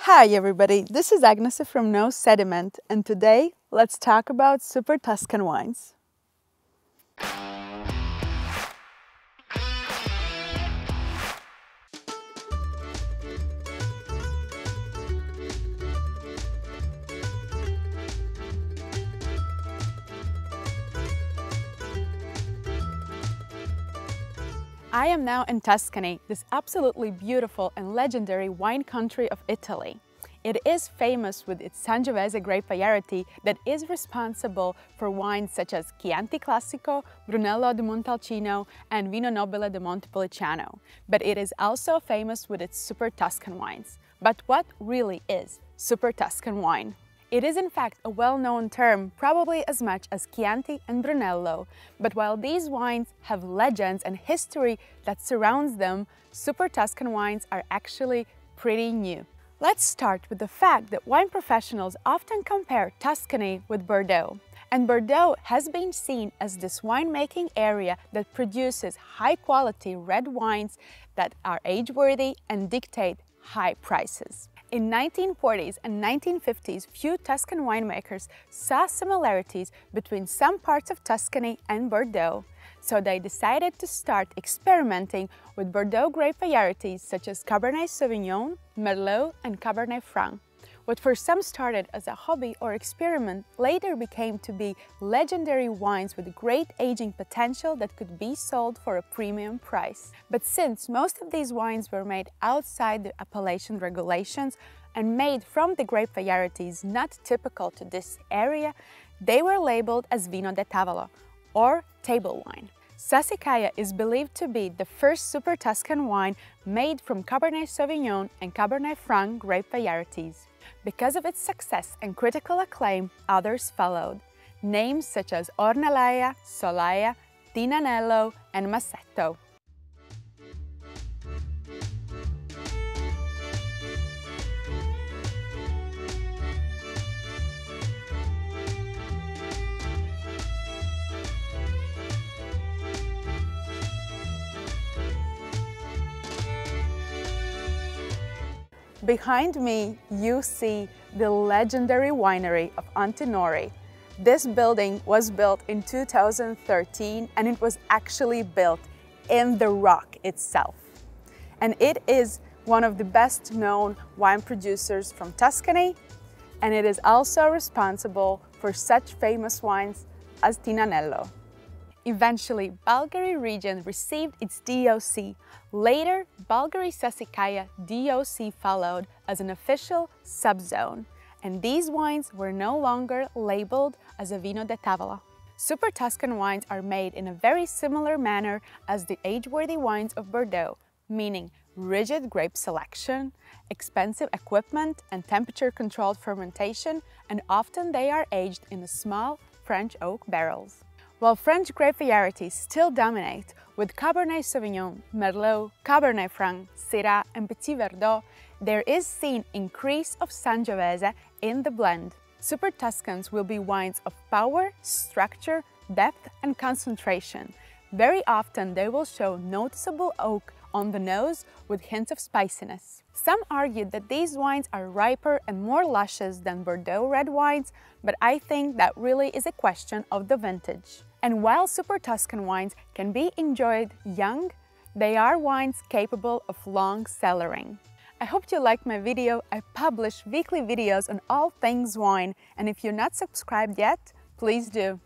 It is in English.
Hi everybody, this is Agnes from Sediment, and today let's talk about Super Tuscan wines. I am now in Tuscany, this absolutely beautiful and legendary wine country of Italy. It is famous with its Sangiovese grape variety that is responsible for wines such as Chianti Classico, Brunello di Montalcino, and Vino Nobile di Montepulciano. But it is also famous with its Super Tuscan wines. But what really is Super Tuscan wine? It is in fact a well-known term, probably as much as Chianti and Brunello, but while these wines have legends and history that surrounds them, Super Tuscan wines are actually pretty new. Let's start with the fact that wine professionals often compare Tuscany with Bordeaux, and Bordeaux has been seen as this winemaking area that produces high-quality red wines that are age-worthy and dictate high prices. In 1940s and 1950s, few Tuscan winemakers saw similarities between some parts of Tuscany and Bordeaux, so they decided to start experimenting with Bordeaux grape varieties such as Cabernet Sauvignon, Merlot, and Cabernet Franc. What for some started as a hobby or experiment later became to be legendary wines with great aging potential that could be sold for a premium price. But since most of these wines were made outside the appellation regulations and made from the grape varieties not typical to this area, they were labeled as Vino da Tavola, or table wine. Sassicaia is believed to be the first Super Tuscan wine made from Cabernet Sauvignon and Cabernet Franc grape varieties. Because of its success and critical acclaim, others followed. Names such as Ornellaia, Solaia, Tinanello, and Massetto. Behind me, you see the legendary winery of Antinori. This building was built in 2013 and it was actually built in the rock itself. And it is one of the best known wine producers from Tuscany, and it is also responsible for such famous wines as Tinanello. Eventually, Bulgari region received its DOC. Later, Bulgari Sassicaia DOC followed as an official subzone, and these wines were no longer labeled as a Vino da Tavola. Super Tuscan wines are made in a very similar manner as the age-worthy wines of Bordeaux, meaning rigid grape selection, expensive equipment, and temperature-controlled fermentation, and often they are aged in small French oak barrels. While French grape varieties still dominate, with Cabernet Sauvignon, Merlot, Cabernet Franc, Syrah, and Petit Verdot, there is seen increase of Sangiovese in the blend. Super Tuscans will be wines of power, structure, depth, and concentration. Very often they will show noticeable oak on the nose with hints of spiciness. Some argue that these wines are riper and more luscious than Bordeaux red wines, but I think that really is a question of the vintage. And while Super Tuscan wines can be enjoyed young, they are wines capable of long cellaring. I hope you liked my video. I publish weekly videos on all things wine, and if you're not subscribed yet, please do.